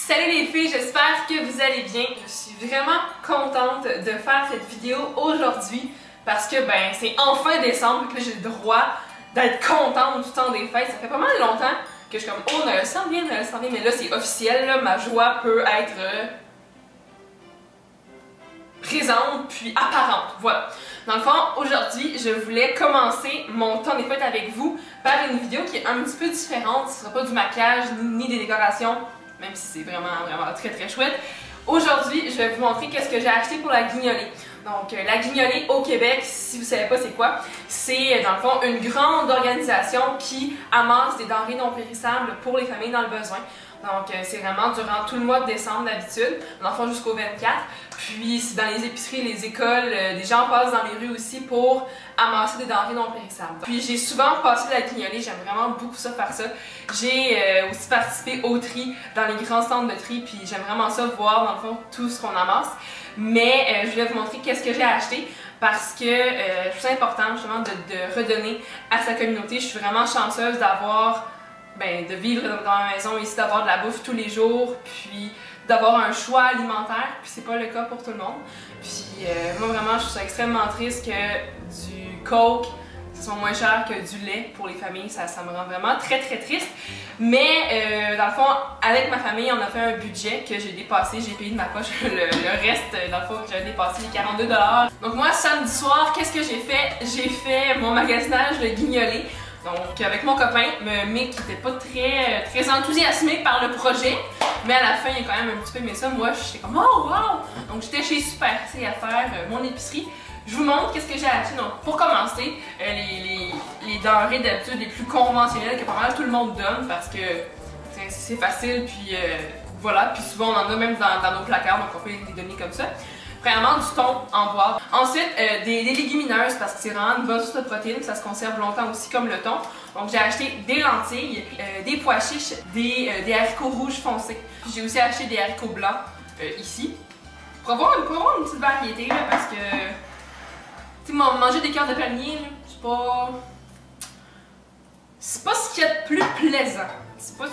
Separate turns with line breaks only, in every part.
Salut les filles, j'espère que vous allez bien. Je suis vraiment contente de faire cette vidéo aujourd'hui parce que c'est enfin décembre que j'ai le droit d'être contente du temps des fêtes. Ça fait pas mal longtemps que je suis comme oh Noël s'en vient, mais là c'est officiel, là, ma joie peut être présente puis apparente. Voilà. Dans le fond, aujourd'hui, je voulais commencer mon temps des fêtes avec vous par une vidéo qui est un petit peu différente. Ce sera pas du maquillage ni des décorations, même si c'est vraiment très chouette. Aujourd'hui, je vais vous montrer qu'est-ce que j'ai acheté pour la guignolée. Donc, la guignolée au Québec, si vous savez pas c'est quoi, c'est dans le fond une grande organisation qui amasse des denrées non périssables pour les familles dans le besoin. Donc, c'est vraiment durant tout le mois de décembre d'habitude, dans le fond jusqu'au 24. Puis, c'est dans les épiceries, les écoles, des gens passent dans les rues aussi pour amasser des denrées non périssables. Puis, j'ai souvent passé la guignolée, j'aime vraiment beaucoup ça, faire ça. J'ai aussi participé au tri dans les grands centres de tri, puis j'aime vraiment ça, voir dans le fond tout ce qu'on amasse. Mais je vais vous montrer qu'est-ce que j'ai acheté parce que je trouve ça important justement de redonner à sa communauté. Je suis vraiment chanceuse d'avoir de vivre dans ma maison ici, d'avoir de la bouffe tous les jours, puis d'avoir un choix alimentaire, puis c'est pas le cas pour tout le monde. Puis moi vraiment, je trouve ça extrêmement triste que du Coke, ce soit moins cher que du lait pour les familles, ça me rend vraiment très triste. Mais dans le fond, avec ma famille, on a fait un budget que j'ai dépassé, j'ai payé de ma poche le reste, dans le fond, que j'avais dépassé les 42 $. Donc moi, samedi soir, qu'est-ce que j'ai fait? J'ai fait mon magasinage de guignolée. Donc avec mon copain, mais qui n'était pas très enthousiasmé par le projet, mais à la fin il a quand même un petit peu aimé ça. Moi j'étais comme oh wow! Donc j'étais chez Super C à faire mon épicerie. Je vous montre qu'est-ce que j'ai acheté. Donc pour commencer, les denrées d'habitude les plus conventionnelles que pas mal tout le monde donne parce que c'est facile, puis voilà, puis souvent on en a même dans nos placards, donc on peut les donner comme ça. Premièrement, du thon en boîte. Ensuite, des légumineuses parce que c'est vraiment une bonne source de protéines, ça se conserve longtemps aussi comme le thon. Donc j'ai acheté des lentilles, des pois chiches, des haricots rouges foncés. J'ai aussi acheté des haricots blancs ici. Pour avoir une petite variété là, parce que tu sais, manger des cœurs de palmier, c'est pas ce qu'il y a de plus plaisant. C'est pas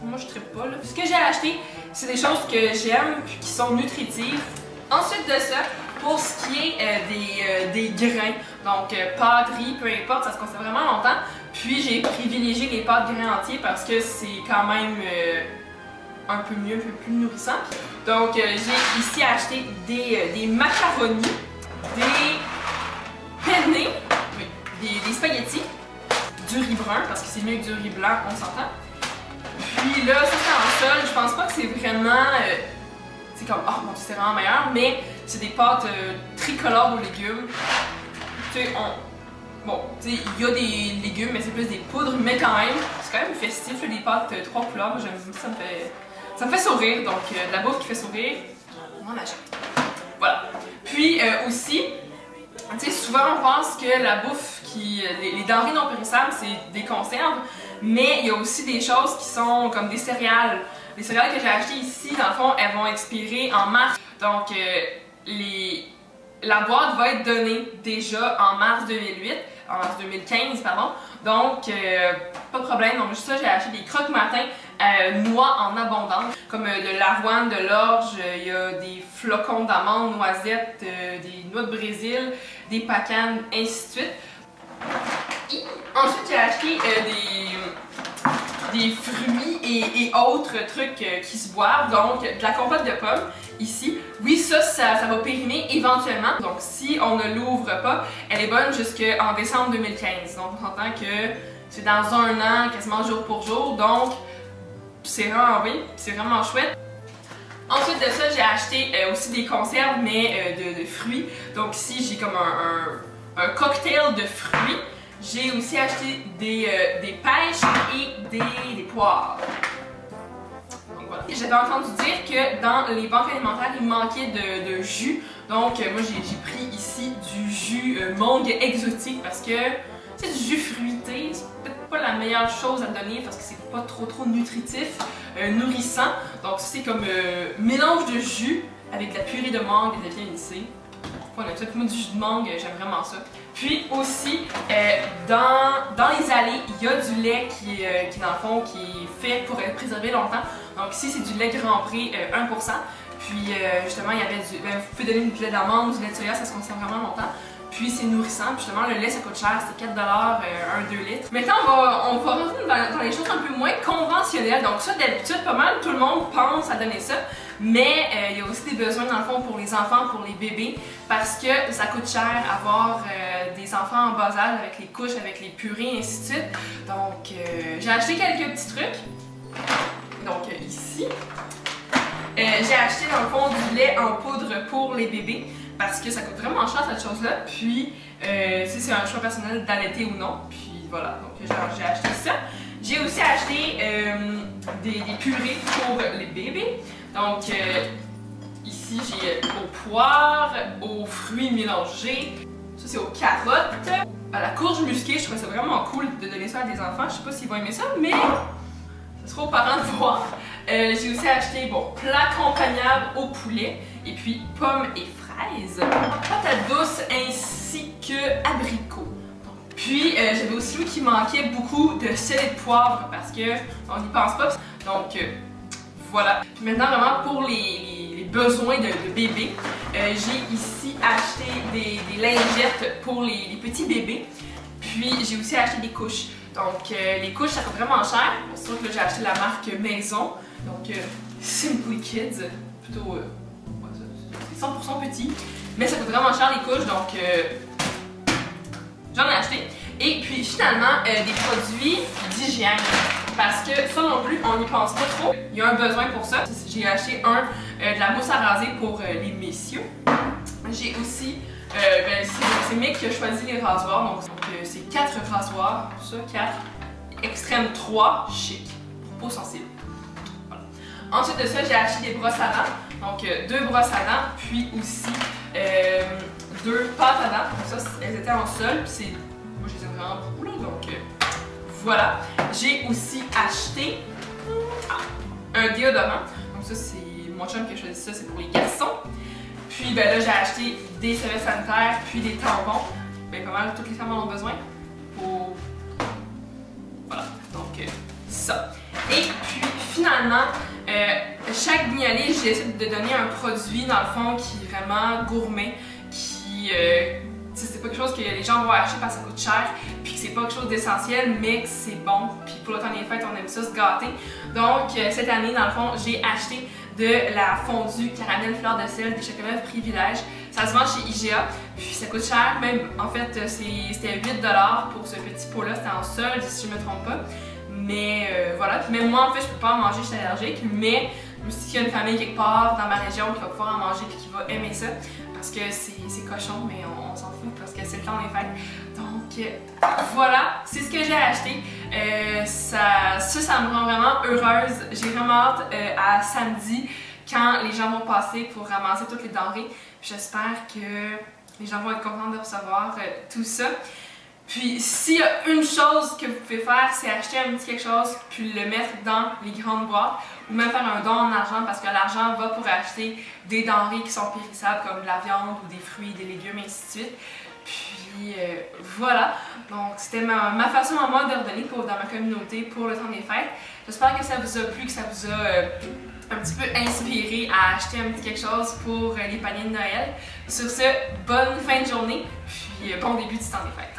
moi je trippe pas là. Ce que j'ai acheté, c'est des choses que j'aime puis qui sont nutritives. Ensuite de ça, pour ce qui est des grains, donc pâtes, riz, peu importe, ça se conserve vraiment longtemps. Puis j'ai privilégié les pâtes grains entiers parce que c'est quand même un peu mieux, un peu plus nourrissant. Donc j'ai ici acheté des macaronis, des penne, des spaghettis, du riz brun parce que c'est mieux que du riz blanc, on s'entend. Puis là, ça c'est en sol, je pense pas que c'est vraiment... c'est comme, oh mon Dieu, c'est vraiment meilleur, mais c'est des pâtes tricolores aux légumes. Tu sais, il y a des légumes, mais c'est plus des poudres, mais quand même, c'est quand même festif, des pâtes 3 couleurs. Moi, j'aime ça, ça me fait sourire, donc de la bouffe qui fait sourire, on en achète. Voilà. Puis aussi, tu sais, souvent on pense que la bouffe, les denrées non périssables, c'est des conserves, mais il y a aussi des choses qui sont comme des céréales. Les céréales que j'ai achetées ici, dans le fond, elles vont expirer en mars. Donc, la boîte va être donnée déjà en mars 2015, pardon. Donc, pas de problème. Donc, juste ça, j'ai acheté des croque-matins noix en abondance, comme de l'avoine, de l'orge, il y a des flocons d'amandes, noisettes, des noix de Brésil, des pacanes, ainsi de suite. Et ensuite, j'ai acheté des fruits et autres trucs qui se boivent, donc de la compote de pommes ici. Oui, ça va périmer éventuellement, donc si on ne l'ouvre pas, elle est bonne jusqu'en décembre 2015. Donc on s'entend que c'est dans un an, quasiment jour pour jour, donc c'est vraiment chouette. Ensuite de ça, j'ai acheté aussi des conserves, mais de fruits. Donc ici, j'ai comme un cocktail de fruits. J'ai aussi acheté des pêches et des poires. Donc voilà. J'avais entendu dire que dans les banques alimentaires, il manquait de jus. Donc moi j'ai pris ici du jus mangue exotique parce que c'est du jus fruité. C'est peut-être pas la meilleure chose à donner parce que c'est pas trop nutritif, nourrissant. Donc c'est comme mélange de jus avec de la purée de mangue et de la vitamine C. Moi, du jus de mangue, j'aime vraiment ça. Puis aussi, dans les allées, il y a du lait qui dans le fond, qui est fait pour être préservé longtemps. Donc ici, c'est du lait Grand Prix 1%. Puis justement, il y avait vous pouvez donner du lait d'amande, du lait de soya, ça se conserve vraiment longtemps. Puis c'est nourrissant, puis justement le lait ça coûte cher, c'est 4$ un 2 litres. Maintenant on va rentrer dans les choses un peu moins conventionnelles. Donc ça d'habitude pas mal tout le monde pense à donner ça. Mais il y a aussi des besoins dans le fond pour les enfants, pour les bébés, parce que ça coûte cher avoir des enfants en bas âge avec les couches, avec les purées, et ainsi de suite. Donc j'ai acheté quelques petits trucs. Donc ici, j'ai acheté dans le fond du lait en poudre pour les bébés. Parce que ça coûte vraiment cher cette chose-là, puis si c'est un choix personnel d'allaiter ou non, puis voilà, donc j'ai acheté ça. J'ai aussi acheté des purées pour les bébés, donc ici j'ai aux poires, aux fruits mélangés, ça c'est aux carottes, à la courge musquée, je trouvais ça vraiment cool de donner ça à des enfants, je sais pas s'ils vont aimer ça, mais ce sera aux parents de voir. J'ai aussi acheté, bon, plat accompagnable au poulet, et puis pommes et patates douces ainsi que abricots. Puis j'avais aussi vu qu'il manquait beaucoup de sel et de poivre parce que on n'y pense pas. Donc voilà. Puis maintenant vraiment pour les besoins de bébé, j'ai ici acheté des lingettes pour les petits bébés. Puis j'ai aussi acheté des couches. Donc les couches ça coûte vraiment cher. C'est sûr que là j'ai acheté la marque Maison. Donc Simply Kids. Plutôt 100% petit, mais ça coûte vraiment cher les couches, donc j'en ai acheté. Et puis finalement, des produits d'hygiène, parce que ça non plus, on n'y pense pas trop. Il y a un besoin pour ça. J'ai acheté de la mousse à raser pour les messieurs. J'ai aussi, c'est Mick qui a choisi les rasoirs, donc c'est 4 rasoirs, ça, 4, extrême 3, chic, pour peau sensible. Voilà. Ensuite de ça, j'ai acheté des brosses à dents. Donc 2 brosses à dents, puis aussi 2 pâtes à dents. Donc ça, elles étaient en sol, puis moi je les aime vraiment beaucoup là, donc voilà. J'ai aussi acheté un déodorant. Donc ça, c'est mon chum qui a choisi ça, c'est pour les garçons. Puis ben là, j'ai acheté des serviettes sanitaires, puis des tampons. Ben pas mal, toutes les femmes en ont besoin. Pour... Voilà, donc ça. Et puis finalement, chaque guignolée, j'essaie de donner un produit dans le fond qui est vraiment gourmet, qui c'est pas quelque chose que les gens vont acheter parce que ça coûte cher, puis que c'est pas quelque chose d'essentiel, mais que c'est bon. Puis pour le temps des fêtes, on aime ça se gâter. Donc cette année, dans le fond, j'ai acheté de la fondue caramel fleur de sel des chocolats Privilège. Ça se vend chez IGA, puis ça coûte cher, même en fait c'était 8$ pour ce petit pot-là, c'était en solde si je me trompe pas. Mais voilà, puis même moi en fait je peux pas en manger, je suis allergique, mais je me suis dit qu'il y a une famille quelque part dans ma région qui va pouvoir en manger et qui va aimer ça, parce que c'est cochon, mais on s'en fout parce que c'est le temps des fêtes. Donc voilà, c'est ce que j'ai acheté. Ça me rend vraiment heureuse. J'ai vraiment hâte à samedi quand les gens vont passer pour ramasser toutes les denrées. J'espère que les gens vont être contents de recevoir tout ça. Puis s'il y a une chose que vous pouvez faire, c'est acheter un petit quelque chose puis le mettre dans les grandes boîtes ou même faire un don en argent parce que l'argent va pour acheter des denrées qui sont périssables comme de la viande ou des fruits, des légumes, et ainsi de suite. Puis voilà, donc c'était ma façon à moi de redonner dans ma communauté pour le temps des fêtes. J'espère que ça vous a plu, que ça vous a un petit peu inspiré à acheter un petit quelque chose pour les paniers de Noël. Sur ce, bonne fin de journée, puis bon début du temps des fêtes.